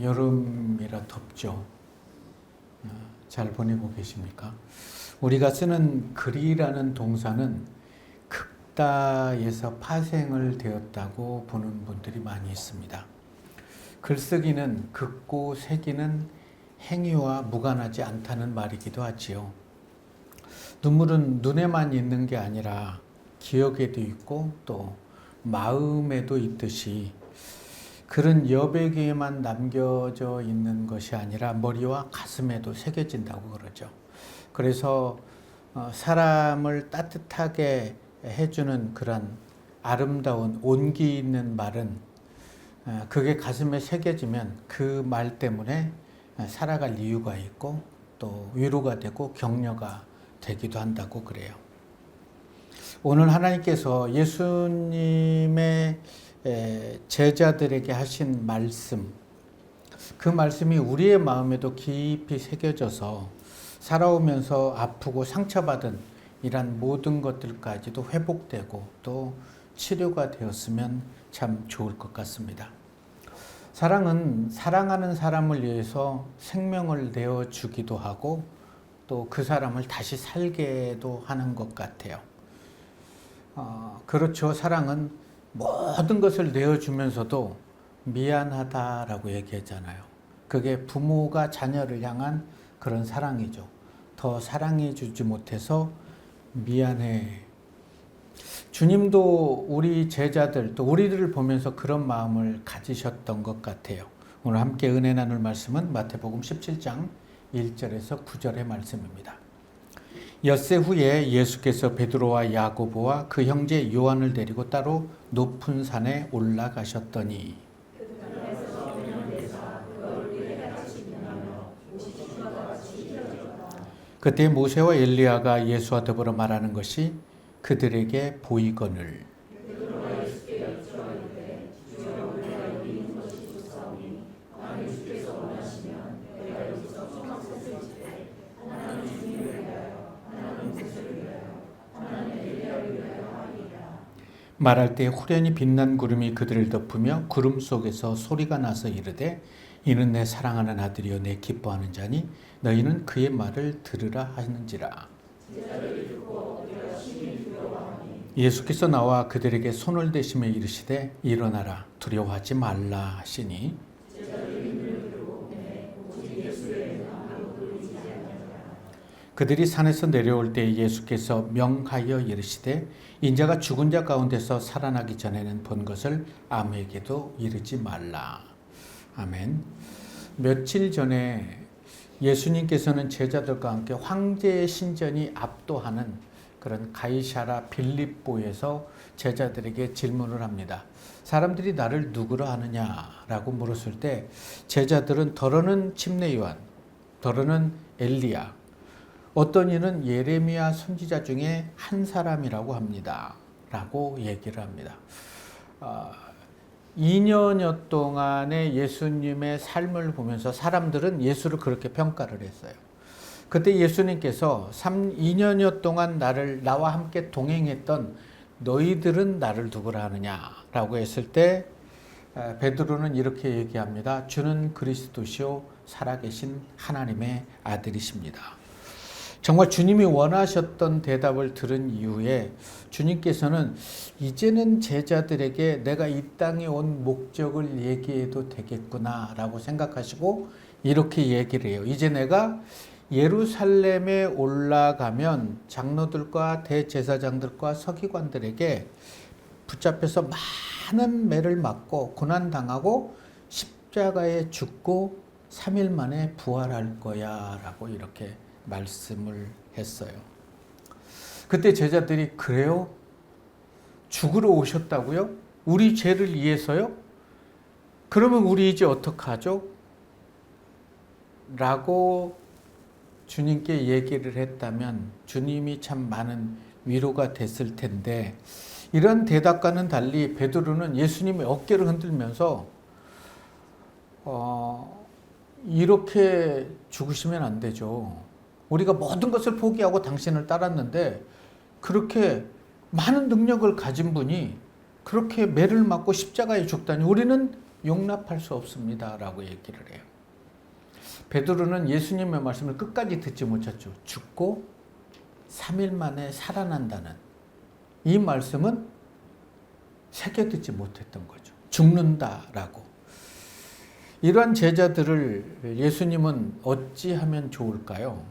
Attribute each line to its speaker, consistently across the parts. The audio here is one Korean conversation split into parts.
Speaker 1: 여름이라 덥죠. 잘 보내고 계십니까? 우리가 쓰는 글이라는 동사는 극다에서 파생을 되었다고 보는 분들이 많이 있습니다. 글쓰기는 긋고 새기는 행위와 무관하지 않다는 말이기도 하지요. 눈물은 눈에만 있는 게 아니라 기억에도 있고 또 마음에도 있듯이 글은 여백에만 남겨져 있는 것이 아니라 머리와 가슴에도 새겨진다고 그러죠. 그래서 사람을 따뜻하게 해주는 그런 아름다운 온기 있는 말은 그게 가슴에 새겨지면 그 말 때문에 살아갈 이유가 있고 또 위로가 되고 격려가 되기도 한다고 그래요. 오늘 하나님께서 예수님의 제자들에게 하신 말씀, 그 말씀이 우리의 마음에도 깊이 새겨져서 살아오면서 아프고 상처받은 이런 모든 것들까지도 회복되고 또 치료가 되었으면 참 좋을 것 같습니다. 사랑은 사랑하는 사람을 위해서 생명을 내어주기도 하고 또 그 사람을 다시 살게도 하는 것 같아요. 그렇죠. 사랑은 모든 것을 내어주면서도 미안하다라고 얘기했잖아요. 그게 부모가 자녀를 향한 그런 사랑이죠. 더 사랑해 주지 못해서 미안해. 주님도 우리 제자들 또 우리들을 보면서 그런 마음을 가지셨던 것 같아요. 오늘 함께 은혜 나눌 말씀은 마태복음 17장 1절에서 9절의 말씀입니다. 엿새 후에 예수께서 베드로와 야고보와 그 형제 요한을 데리고 따로 높은 산에 올라가셨더니 그때 모세와 엘리야가 예수와 더불어 말하는 것이 그들에게 보이거늘 말할 때 후련히 빛난 구름이 그들을 덮으며 구름 속에서 소리가 나서 이르되 이는 내 사랑하는 아들이요 내 기뻐하는 자니 너희는 그의 말을 들으라 하는지라. 예수께서 나와 그들에게 손을 대시며 이르시되 일어나라 두려워하지 말라 하시니 그들이 산에서 내려올 때 예수께서 명하여 이르시되 인자가 죽은 자 가운데서 살아나기 전에는 본 것을 아무에게도 이르지 말라. 아멘. 며칠 전에 예수님께서는 제자들과 함께 황제의 신전이 압도하는 그런 가이사라 빌립보에서 제자들에게 질문을 합니다. 사람들이 나를 누구로 하느냐라고 물었을 때 제자들은 더러는 침례 요한, 더러는 엘리야, 어떤 이는 예레미야 선지자 중에 한 사람이라고 합니다. 라고 얘기를 합니다. 2년여 동안의 예수님의 삶을 보면서 사람들은 예수를 그렇게 평가를 했어요. 그때 예수님께서 2년여 동안 나와 함께 동행했던 너희들은 나를 누구라 하느냐라고 했을 때 베드로는 이렇게 얘기합니다. 주는 그리스도시요 살아계신 하나님의 아들이십니다. 정말 주님이 원하셨던 대답을 들은 이후에 주님께서는 이제는 제자들에게 내가 이 땅에 온 목적을 얘기해도 되겠구나 라고 생각하시고 이렇게 얘기를 해요. 이제 내가 예루살렘에 올라가면 장로들과 대제사장들과 서기관들에게 붙잡혀서 많은 매를 맞고 고난당하고 십자가에 죽고 3일 만에 부활할 거야 라고 이렇게 말씀을 했어요. 그때 제자들이 그래요? 죽으러 오셨다고요? 우리 죄를 위해서요? 그러면 우리 이제 어떡하죠? 라고 주님께 얘기를 했다면 주님이 참 많은 위로가 됐을 텐데 이런 대답과는 달리 베드로는 예수님의 어깨를 흔들면서 이렇게 죽으시면 안 되죠. 우리가 모든 것을 포기하고 당신을 따랐는데 그렇게 많은 능력을 가진 분이 그렇게 매를 맞고 십자가에 죽다니 우리는 용납할 수 없습니다라고 얘기를 해요. 베드로는 예수님의 말씀을 끝까지 듣지 못했죠. 죽고 3일 만에 살아난다는 이 말씀은 새겨듣지 못했던 거죠. 죽는다라고. 이러한 제자들을 예수님은 어찌하면 좋을까요?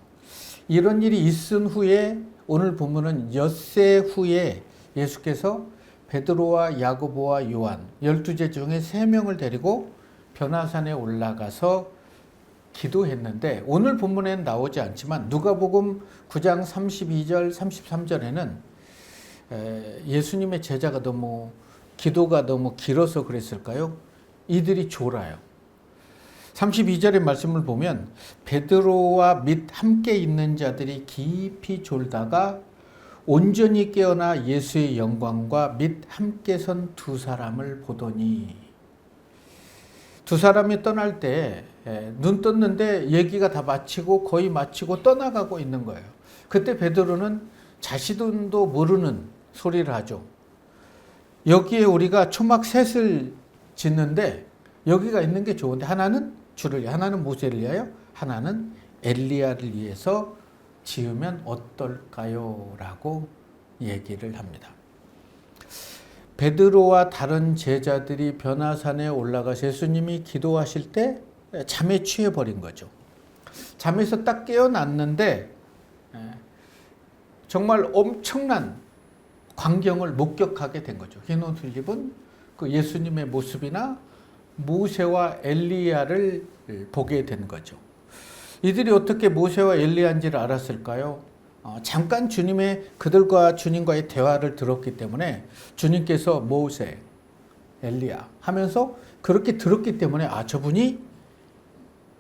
Speaker 1: 이런 일이 있은 후에 오늘 본문은 엿새 후에 예수께서 베드로와 야고보와 요한 12제 중에 3명을 데리고 변화산에 올라가서 기도했는데 오늘 본문에는 나오지 않지만 누가복음 9장 32절 33절에는 예수님의 제자가 기도가 너무 길어서 그랬을까요? 이들이 졸아요. 32절의 말씀을 보면 베드로와 및 함께 있는 자들이 깊이 졸다가 온전히 깨어나 예수의 영광과 및 함께 선 두 사람을 보더니, 두 사람이 떠날 때 눈 떴는데 얘기가 다 마치고 거의 마치고 떠나가고 있는 거예요. 그때 베드로는 자신도 모르는 소리를 하죠. 여기에 우리가 초막 셋을 짓는데 여기가 있는 게 좋은데 하나는 주를 위하여, 하나는 모세를 위하여, 하나는 엘리야를 위해서 지으면 어떨까요? 라고 얘기를 합니다. 베드로와 다른 제자들이 변화산에 올라가서 예수님이 기도하실 때 잠에 취해버린 거죠. 잠에서 딱 깨어났는데 정말 엄청난 광경을 목격하게 된 거죠. 흰 옷을 입은 그 예수님의 모습이나 모세와 엘리야를 보게 된 거죠. 이들이 어떻게 모세와 엘리야인지를 알았을까요? 잠깐 그들과 주님과의 대화를 들었기 때문에 주님께서 모세, 엘리야 하면서 그렇게 들었기 때문에 저분이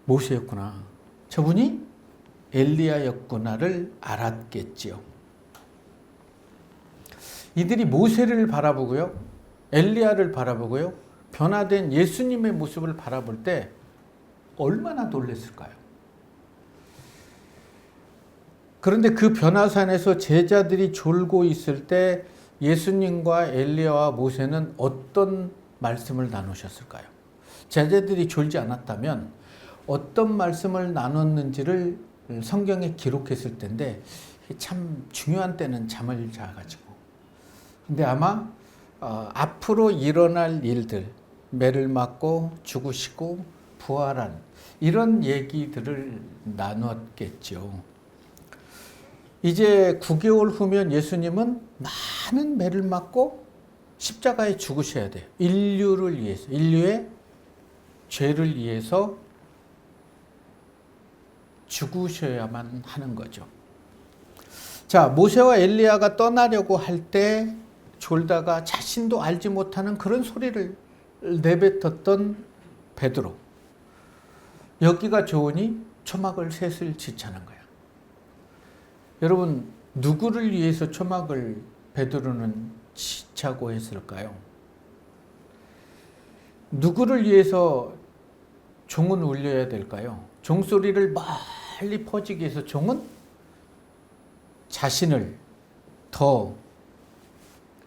Speaker 1: 모세였구나, 저분이 엘리야였구나를 알았겠지요. 이들이 모세를 바라보고요, 엘리야를 바라보고요, 변화된 예수님의 모습을 바라볼 때 얼마나 놀랐을까요? 그런데 그 변화산에서 제자들이 졸고 있을 때 예수님과 엘리야와 모세는 어떤 말씀을 나누셨을까요? 제자들이 졸지 않았다면 어떤 말씀을 나눴는지를 성경에 기록했을 텐데 참 중요한 때는 잠을 자가지고. 근데 아마 앞으로 일어날 일들, 매를 맞고 죽으시고 부활한 이런 얘기들을 나눴겠죠. 이제 9개월 후면 예수님은 많은 매를 맞고 십자가에 죽으셔야 돼요. 인류를 위해서, 인류의 죄를 위해서 죽으셔야만 하는 거죠. 자, 모세와 엘리야가 떠나려고 할 때 졸다가 자신도 알지 못하는 그런 소리를 내뱉었던 베드로. 여기가 좋으니 초막을 셋을 짓자는 거야. 여러분, 누구를 위해서 초막을 베드로는 짓자고 했을까요? 누구를 위해서 종은 울려야 될까요? 종소리를 멀리 퍼지기 위해서 종은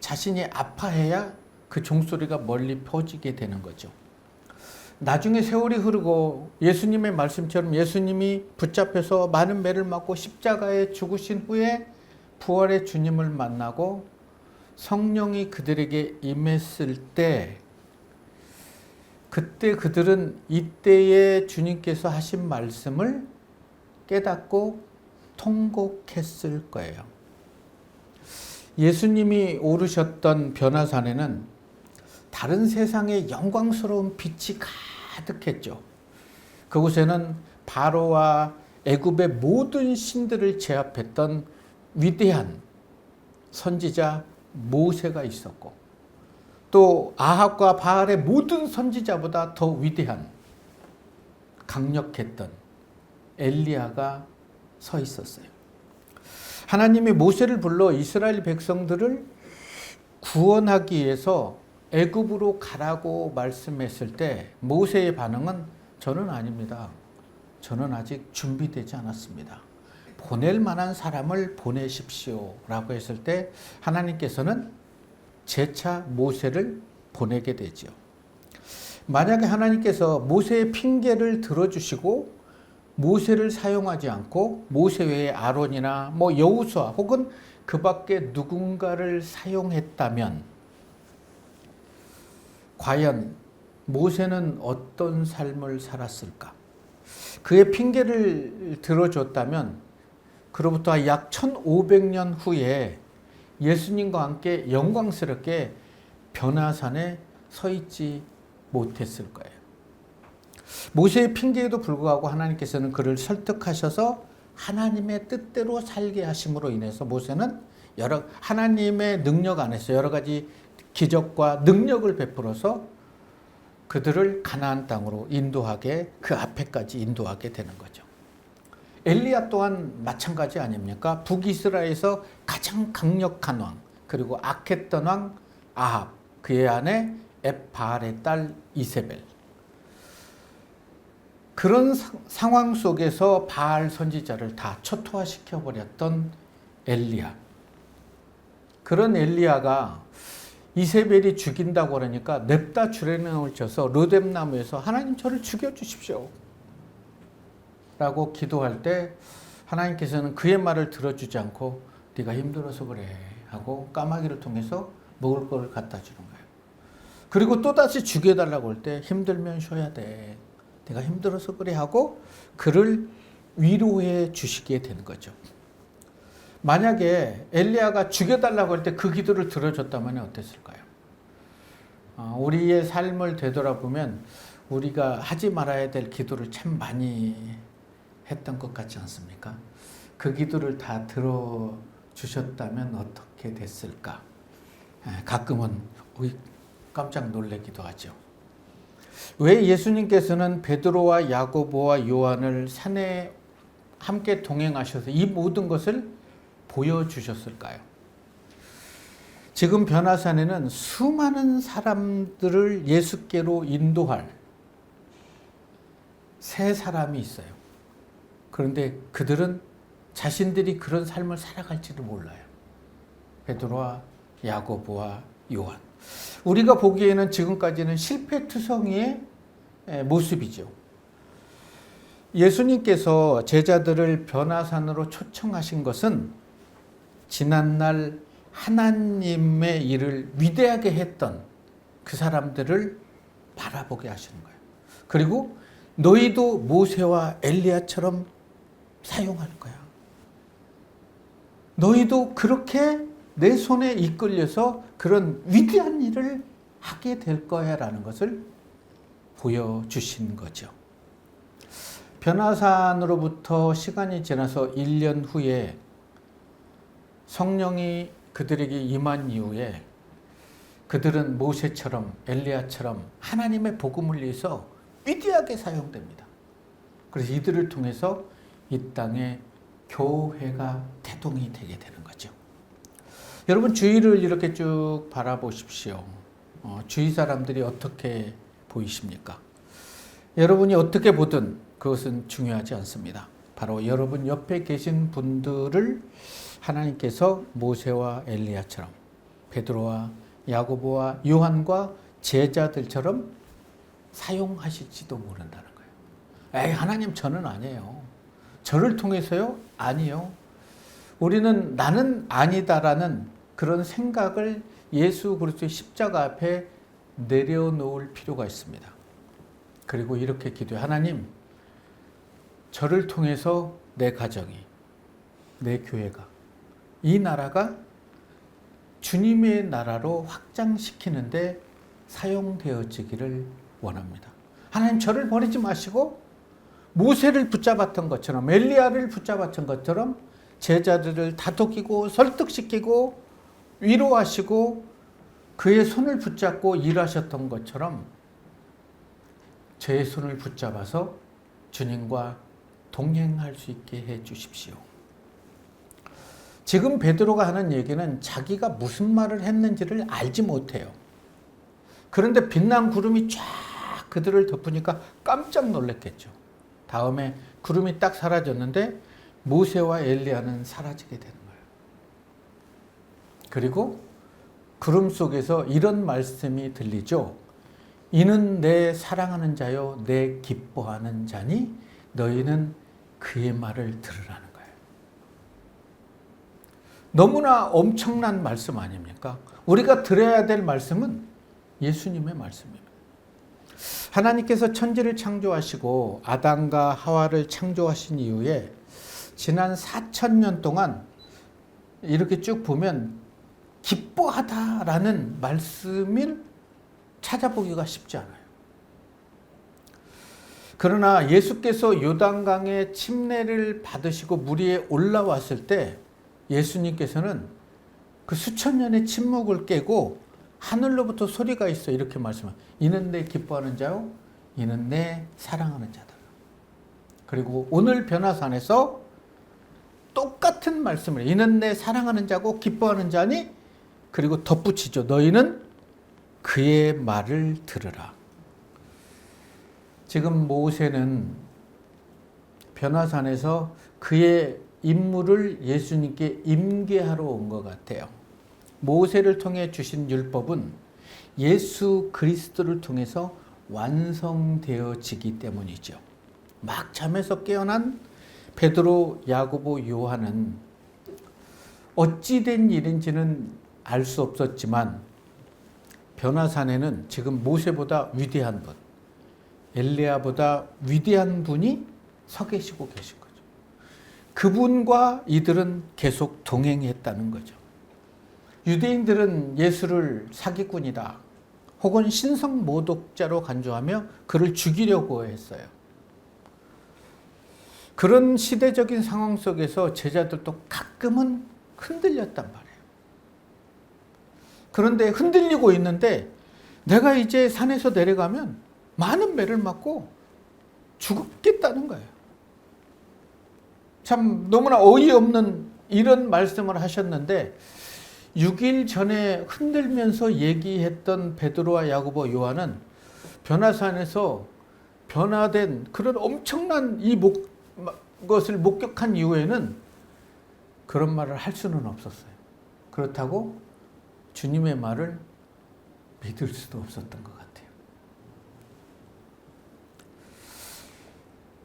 Speaker 1: 자신이 아파해야 그 종소리가 멀리 퍼지게 되는 거죠. 나중에 세월이 흐르고 예수님의 말씀처럼 예수님이 붙잡혀서 많은 매를 맞고 십자가에 죽으신 후에 부활의 주님을 만나고 성령이 그들에게 임했을 때, 그때 그들은 이때에 주님께서 하신 말씀을 깨닫고 통곡했을 거예요. 예수님이 오르셨던 변화산에는 다른 세상의 영광스러운 빛이 가득했죠. 그곳에는 바로와 애굽의 모든 신들을 제압했던 위대한 선지자 모세가 있었고, 또 아합과 바알의 모든 선지자보다 더 위대한 강력했던 엘리야가 서 있었어요. 하나님이 모세를 불러 이스라엘 백성들을 구원하기 위해서 애굽으로 가라고 말씀했을 때 모세의 반응은 저는 아닙니다. 저는 아직 준비되지 않았습니다. 보낼 만한 사람을 보내십시오 라고 했을 때 하나님께서는 재차 모세를 보내게 되죠. 만약에 하나님께서 모세의 핑계를 들어주시고 모세를 사용하지 않고 모세 외에 아론이나 여호수아 혹은 그 밖에 누군가를 사용했다면 과연 모세는 어떤 삶을 살았을까? 그의 핑계를 들어줬다면 그로부터 약 1500년 후에 예수님과 함께 영광스럽게 변화산에 서 있지 못했을 거예요. 모세의 핑계에도 불구하고 하나님께서는 그를 설득하셔서 하나님의 뜻대로 살게 하심으로 인해서 모세는 하나님의 능력 안에서 여러 가지 기적과 능력을 베풀어서 그들을 가나안 땅으로 그 앞에까지 인도하게 되는 거죠. 엘리야 또한 마찬가지 아닙니까? 북이스라엘에서 가장 강력한 왕, 그리고 악했던 왕 아합, 그의 아내 엣바알의 딸 이세벨. 그런 상황 속에서 바알 선지자를 다 초토화시켜 버렸던 엘리야. 그런 엘리야가 이세벨이 죽인다고 그러니까 냅다 주레나무를 쳐서 르뎀나무에서 하나님 저를 죽여주십시오 라고 기도할 때 하나님께서는 그의 말을 들어주지 않고 네가 힘들어서 그래 하고 까마귀를 통해서 먹을 걸 갖다 주는 거예요. 그리고 또다시 죽여달라고 할 때 힘들면 쉬어야 돼. 내가 힘들어서 그래 하고 그를 위로해 주시게 되는 거죠. 만약에 엘리야가 죽여달라고 할 때 그 기도를 들어줬다면 어땠을까요? 우리의 삶을 되돌아보면 우리가 하지 말아야 될 기도를 참 많이 했던 것 같지 않습니까? 그 기도를 다 들어주셨다면 어떻게 됐을까? 가끔은 깜짝 놀라기도 하죠. 왜 예수님께서는 베드로와 야고보와 요한을 산에 함께 동행하셔서 이 모든 것을 보여주셨을까요? 지금 변화산에는 수많은 사람들을 예수께로 인도할 세 사람이 있어요. 그런데 그들은 자신들이 그런 삶을 살아갈지도 몰라요. 베드로와 야고보와 요한. 우리가 보기에는 지금까지는 실패투성이의 모습이죠. 예수님께서 제자들을 변화산으로 초청하신 것은 지난날 하나님의 일을 위대하게 했던 그 사람들을 바라보게 하시는 거예요. 그리고 너희도 모세와 엘리야처럼 사용할 거야. 너희도 그렇게 내 손에 이끌려서 그런 위대한 일을 하게 될 거야 라는 것을 보여주신 거죠. 변화산으로부터 시간이 지나서 1년 후에 성령이 그들에게 임한 이후에 그들은 모세처럼 엘리야처럼 하나님의 복음을 위해서 위대하게 사용됩니다. 그래서 이들을 통해서 이 땅에 교회가 태동이 되게 되는 거죠. 여러분 주위를 이렇게 쭉 바라보십시오. 주위 사람들이 어떻게 보이십니까? 여러분이 어떻게 보든 그것은 중요하지 않습니다. 바로 여러분 옆에 계신 분들을 하나님께서 모세와 엘리야처럼 베드로와 야고보와 요한과 제자들처럼 사용하실지도 모른다는 거예요. 에이, 하나님 저는 아니에요. 저를 통해서요? 아니요. 우리는 나는 아니다라는 그런 생각을 예수 그리스도의 십자가 앞에 내려놓을 필요가 있습니다. 그리고 이렇게 기도해. 하나님, 저를 통해서 내 가정이, 내 교회가, 이 나라가 주님의 나라로 확장시키는데 사용되어지기를 원합니다. 하나님 저를 버리지 마시고 모세를 붙잡았던 것처럼 엘리야를 붙잡았던 것처럼 제자들을 다독이고 설득시키고 위로하시고 그의 손을 붙잡고 일하셨던 것처럼 제 손을 붙잡아서 주님과 동행할 수 있게 해 주십시오. 지금 베드로가 하는 얘기는 자기가 무슨 말을 했는지를 알지 못해요. 그런데 빛난 구름이 쫙 그들을 덮으니까 깜짝 놀랐겠죠. 다음에 구름이 딱 사라졌는데 모세와 엘리야는 사라지게 되는 거예요. 그리고 구름 속에서 이런 말씀이 들리죠. 이는 내 사랑하는 자요 내 기뻐하는 자니 너희는 그의 말을 들으라는 거예요. 너무나 엄청난 말씀 아닙니까? 우리가 들어야 될 말씀은 예수님의 말씀입니다. 하나님께서 천지를 창조하시고 아담과 하와를 창조하신 이후에 지난 4,000년 동안 이렇게 쭉 보면 기뻐하다라는 말씀을 찾아보기가 쉽지 않아요. 그러나 예수께서 요단강에 침례를 받으시고 물 위에 올라왔을 때 예수님께서는 그 수천 년의 침묵을 깨고 하늘로부터 소리가 있어 이렇게 말씀합니다. 이는 내 기뻐하는 자요 이는 내 사랑하는 자다. 그리고 오늘 변화산에서 똑같은 말씀을 이는 내 사랑하는 자고 기뻐하는 자니 그리고 덧붙이죠. 너희는 그의 말을 들으라. 지금 모세는 변화산에서 그의 임무를 예수님께 임계하러 온 것 같아요. 모세를 통해 주신 율법은 예수 그리스도를 통해서 완성되어지기 때문이죠. 막 잠에서 깨어난 베드로, 야고보, 요한은 어찌된 일인지는 알 수 없었지만 변화산에는 지금 모세보다 위대한 분, 엘리야보다 위대한 분이 서 계시고 계신 거죠. 그분과 이들은 계속 동행했다는 거죠. 유대인들은 예수를 사기꾼이다 혹은 신성 모독자로 간주하며 그를 죽이려고 했어요. 그런 시대적인 상황 속에서 제자들도 가끔은 흔들렸단 말이에요. 그런데 흔들리고 있는데 내가 이제 산에서 내려가면 많은 매를 맞고 죽겠다는 거예요. 참 너무나 어이없는 이런 말씀을 하셨는데 6일 전에 흔들면서 얘기했던 베드로와 야고보, 요한은 변화산에서 변화된 그런 엄청난 것을 목격한 이후에는 그런 말을 할 수는 없었어요. 그렇다고 주님의 말을 믿을 수도 없었던 것 같아요.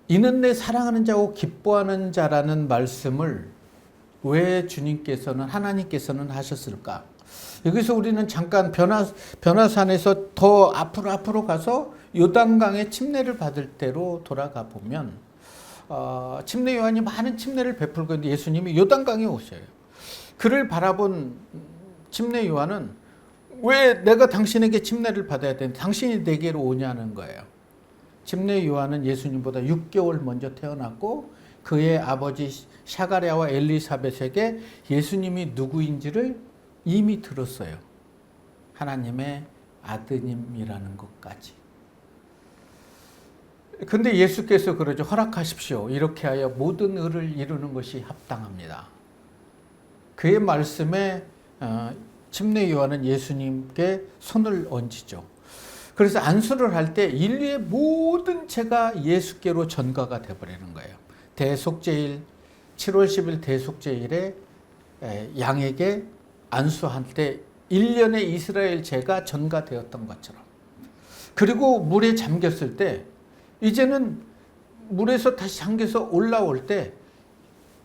Speaker 1: 이는 내 사랑하는 자고 기뻐하는 자라는 말씀을 왜 하나님께서는 하셨을까? 여기서 우리는 잠깐 변화산에서 더 앞으로 가서 요단강의 침례를 받을 때로 돌아가 보면 침례 요한이 많은 침례를 베풀고 있는데 예수님이 요단강에 오셔요. 그를 바라본 침례 요한은 왜 내가 당신에게 침례를 받아야 되는데 당신이 내게로 오냐는 거예요. 침례 요한은 예수님보다 6개월 먼저 태어났고 그의 아버지 샤가랴와 엘리사벳에게 예수님이 누구인지를 이미 들었어요. 하나님의 아드님이라는 것까지. 근데 예수께서 그러죠. 허락하십시오. 이렇게 하여 모든 의를 이루는 것이 합당합니다. 그의 말씀에 침례 요한은 예수님께 손을 얹히죠. 그래서 안수를 할 때 인류의 모든 죄가 예수께로 전가가 되어버리는 거예요. 대속죄일 7월 10일 대속죄일에 양에게 안수할 때 1년의 이스라엘 죄가 전가되었던 것처럼. 그리고 물에 잠겼을 때 이제는 물에서 다시 잠겨서 올라올 때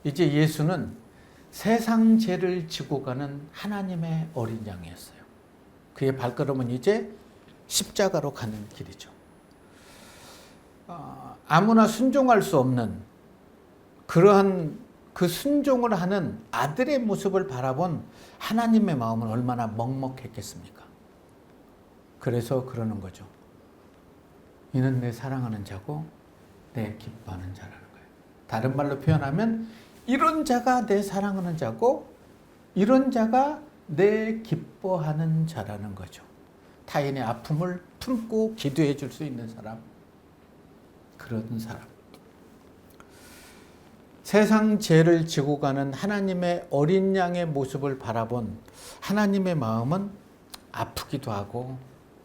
Speaker 1: 이제 예수는 세상 죄를 지고 가는 하나님의 어린 양이었어요. 그의 발걸음은 이제 십자가로 가는 길이죠. 아무나 순종할 수 없는 그러한 그 순종을 하는 아들의 모습을 바라본 하나님의 마음은 얼마나 먹먹했겠습니까? 그래서 그러는 거죠. 이는 내 사랑하는 자고 내 기뻐하는 자라는 거예요. 다른 말로 표현하면 이런 자가 내 사랑하는 자고 이런 자가 내 기뻐하는 자라는 거죠. 타인의 아픔을 품고 기도해 줄 수 있는 사람, 그런 사람. 세상 죄를 지고 가는 하나님의 어린 양의 모습을 바라본 하나님의 마음은 아프기도 하고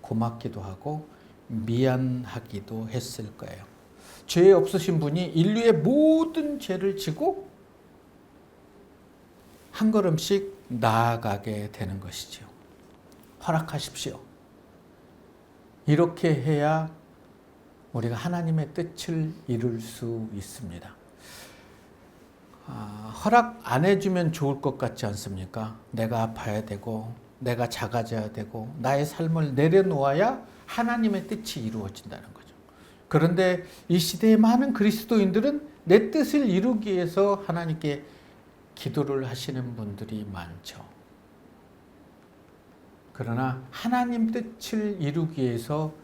Speaker 1: 고맙기도 하고 미안하기도 했을 거예요. 죄 없으신 분이 인류의 모든 죄를 지고 한 걸음씩 나아가게 되는 것이죠. 허락하십시오. 이렇게 해야 우리가 하나님의 뜻을 이룰 수 있습니다. 허락 안 해주면 좋을 것 같지 않습니까? 내가 아파야 되고 내가 작아져야 되고 나의 삶을 내려놓아야 하나님의 뜻이 이루어진다는 거죠. 그런데 이 시대의 많은 그리스도인들은 내 뜻을 이루기 위해서 하나님께 기도를 하시는 분들이 많죠. 그러나 하나님 뜻을 이루기 위해서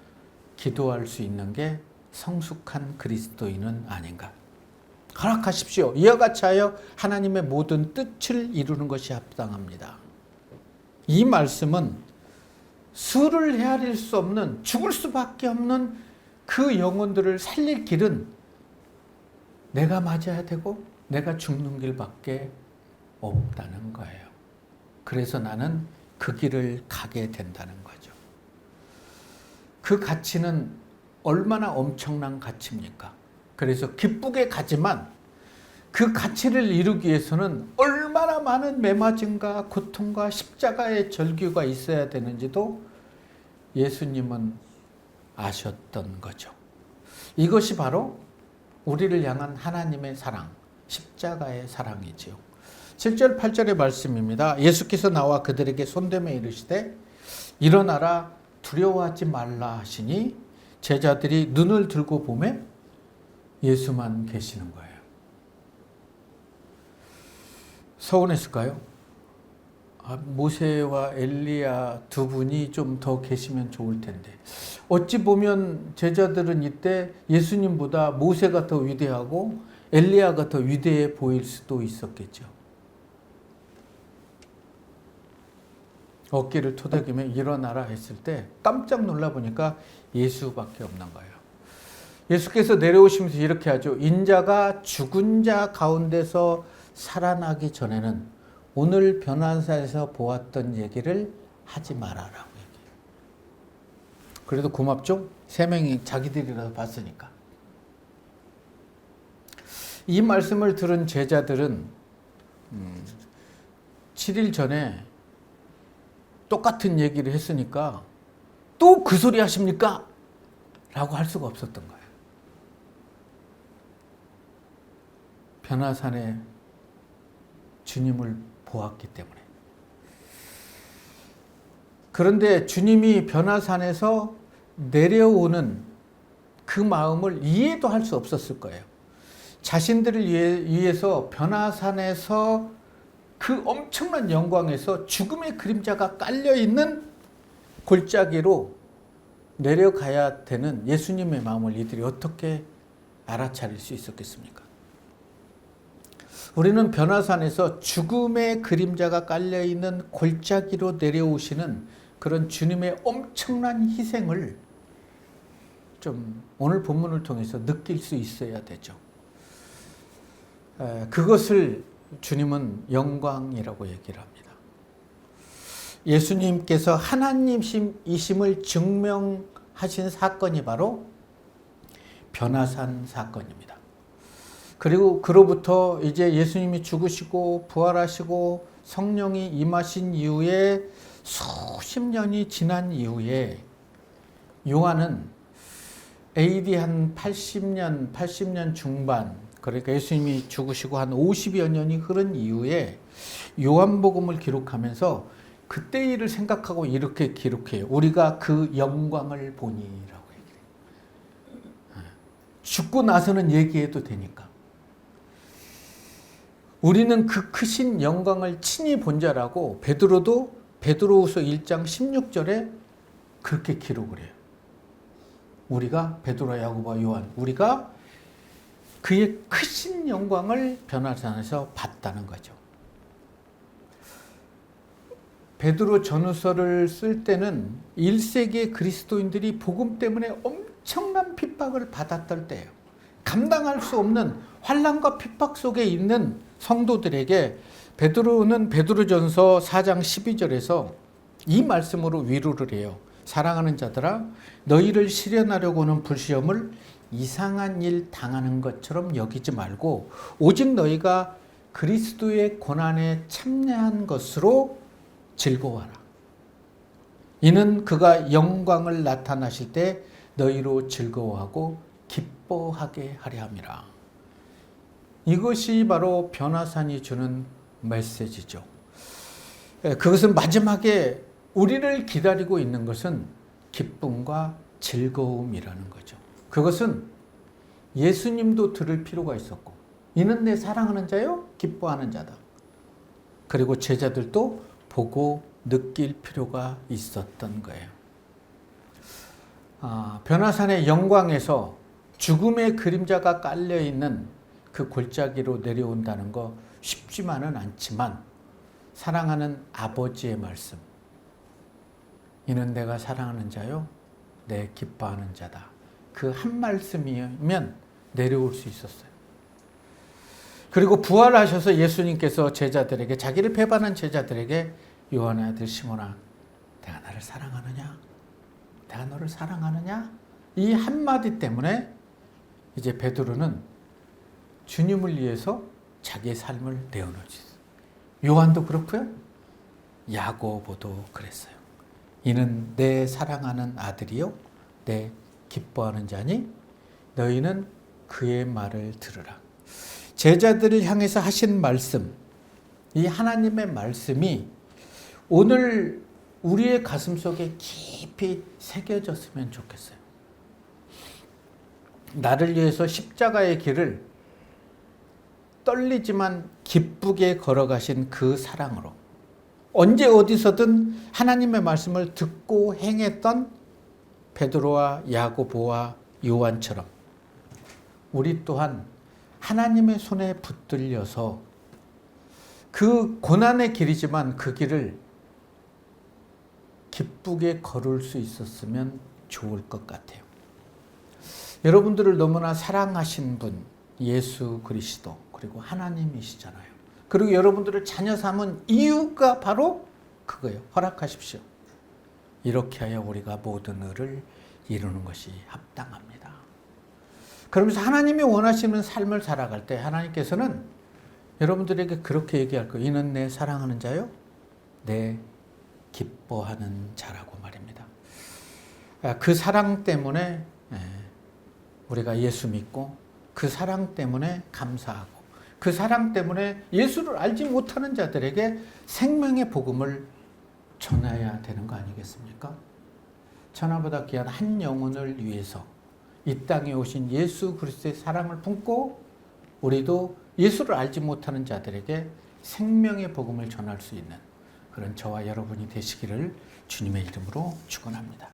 Speaker 1: 기도할 수 있는 게 성숙한 그리스도인은 아닌가. 허락하십시오. 이와 같이 하여 하나님의 모든 뜻을 이루는 것이 합당합니다. 이 말씀은 수를 헤아릴 수 없는, 죽을 수밖에 없는 그 영혼들을 살릴 길은 내가 맞아야 되고 내가 죽는 길밖에 없다는 거예요. 그래서 나는 그 길을 가게 된다는 거죠. 그 가치는 얼마나 엄청난 가치입니까? 그래서 기쁘게 가지만 그 가치를 이루기 위해서는 얼마나 많은 매맞음과 고통과 십자가의 절규가 있어야 되는지도 예수님은 아셨던 거죠. 이것이 바로 우리를 향한 하나님의 사랑, 십자가의 사랑이지요. 7절 8절의 말씀입니다. 예수께서 나와 그들에게 손대며 이르시되 일어나라 두려워하지 말라 하시니 제자들이 눈을 들고 보매 예수만 계시는 거예요. 서운했을까요? 모세와 엘리야 두 분이 좀 더 계시면 좋을 텐데. 어찌 보면 제자들은 이때 예수님보다 모세가 더 위대하고 엘리야가 더 위대해 보일 수도 있었겠죠. 어깨를 토닥이며 일어나라 했을 때 깜짝 놀라 보니까 예수밖에 없는 거예요. 예수께서 내려오시면서 이렇게 하죠. 인자가 죽은 자 가운데서 살아나기 전에는 오늘 변화산에서 보았던 얘기를 하지 말아라고 얘기해요. 그래도 고맙죠? 세 명이 자기들이라도 봤으니까. 이 말씀을 들은 제자들은 7일 전에 똑같은 얘기를 했으니까 또 그 소리 하십니까? 라고 할 수가 없었던 거예요. 변화산에 주님을 보았기 때문에. 그런데 주님이 변화산에서 내려오는 그 마음을 이해도 할 수 없었을 거예요. 자신들을 위해서 변화산에서 그 엄청난 영광에서 죽음의 그림자가 깔려있는 골짜기로 내려가야 되는 예수님의 마음을 이들이 어떻게 알아차릴 수 있었겠습니까? 우리는 변화산에서 죽음의 그림자가 깔려있는 골짜기로 내려오시는 그런 주님의 엄청난 희생을 좀 오늘 본문을 통해서 느낄 수 있어야 되죠. 그것을 주님은 영광이라고 얘기를 합니다. 예수님께서 하나님이심을 증명하신 사건이 바로 변화산 사건입니다. 그리고 그로부터 이제 예수님이 죽으시고 부활하시고 성령이 임하신 이후에 수십 년이 지난 이후에 요한은 AD 한 80년 중반, 그러니까 예수님이 죽으시고 한 50여 년이 흐른 이후에 요한복음을 기록하면서 그때 일을 생각하고 이렇게 기록해요. 우리가 그 영광을 보니라고 얘기해요. 죽고 나서는 얘기해도 되니까. 우리는 그 크신 영광을 친히 본 자라고 베드로도 베드로후서 1장 16절에 그렇게 기록을 해요. 우리가 베드로, 야고보와 요한, 우리가 그의 크신 영광을 변화산에서 봤다는 거죠. 베드로 전후서를 쓸 때는 1세기의 그리스도인들이 복음 때문에 엄청난 핍박을 받았던 때예요. 감당할 수 없는 환난과 핍박 속에 있는 성도들에게 베드로는 베드로전서 4장 12절에서 이 말씀으로 위로를 해요. 사랑하는 자들아, 너희를 시련하려고 하는 불시험을 이상한 일 당하는 것처럼 여기지 말고 오직 너희가 그리스도의 고난에 참여한 것으로 즐거워하라. 이는 그가 영광을 나타나실 때 너희로 즐거워하고 기뻐하게 하려 함이라. 이것이 바로 변화산이 주는 메시지죠. 그것은 마지막에 우리를 기다리고 있는 것은 기쁨과 즐거움이라는 거죠. 그것은 예수님도 들을 필요가 있었고, 이는 내 사랑하는 자요, 기뻐하는 자다. 그리고 제자들도 보고 느낄 필요가 있었던 거예요. 변화산의 영광에서 죽음의 그림자가 깔려있는 그 골짜기로 내려온다는 거 쉽지만은 않지만, 사랑하는 아버지의 말씀, 이는 내가 사랑하는 자요, 내 기뻐하는 자다. 그 한 말씀이면 내려올 수 있었어요. 그리고 부활하셔서 예수님께서 제자들에게, 자기를 배반한 제자들에게, 요한의 아들 시몬아, 내가 나를 사랑하느냐? 내가 너를 사랑하느냐? 이 한마디 때문에 이제 베드로는 주님을 위해서 자기의 삶을 내어놓지. 요한도 그렇고요, 야고보도 그랬어요. 이는 내 사랑하는 아들이요, 내 기뻐하는 자니 너희는 그의 말을 들으라. 제자들을 향해서 하신 말씀, 이 하나님의 말씀이 오늘 우리의 가슴 속에 깊이 새겨졌으면 좋겠어요. 나를 위해서 십자가의 길을 떨리지만 기쁘게 걸어가신 그 사랑으로 언제 어디서든 하나님의 말씀을 듣고 행했던 베드로와 야고보와 요한처럼 우리 또한 하나님의 손에 붙들려서 그 고난의 길이지만 그 길을 기쁘게 걸을 수 있었으면 좋을 것 같아요. 여러분들을 너무나 사랑하신 분 예수 그리스도, 그리고 하나님이시잖아요. 그리고 여러분들을 자녀 삼은 이유가 바로 그거예요. 허락하십시오. 이렇게 하여 우리가 모든 의를 이루는 것이 합당합니다. 그러면서 하나님이 원하시는 삶을 살아갈 때 하나님께서는 여러분들에게 그렇게 얘기할 거예요. 이는 내 사랑하는 자요, 내 기뻐하는 자라고 말입니다. 그 사랑 때문에 우리가 예수 믿고, 그 사랑 때문에 감사하고, 그 사랑 때문에 예수를 알지 못하는 자들에게 생명의 복음을 전해야 되는 거 아니겠습니까? 천하보다 귀한 한 영혼을 위해서 이 땅에 오신 예수 그리스도의 사랑을 품고 우리도 예수를 알지 못하는 자들에게 생명의 복음을 전할 수 있는 그런 저와 여러분이 되시기를 주님의 이름으로 축원합니다.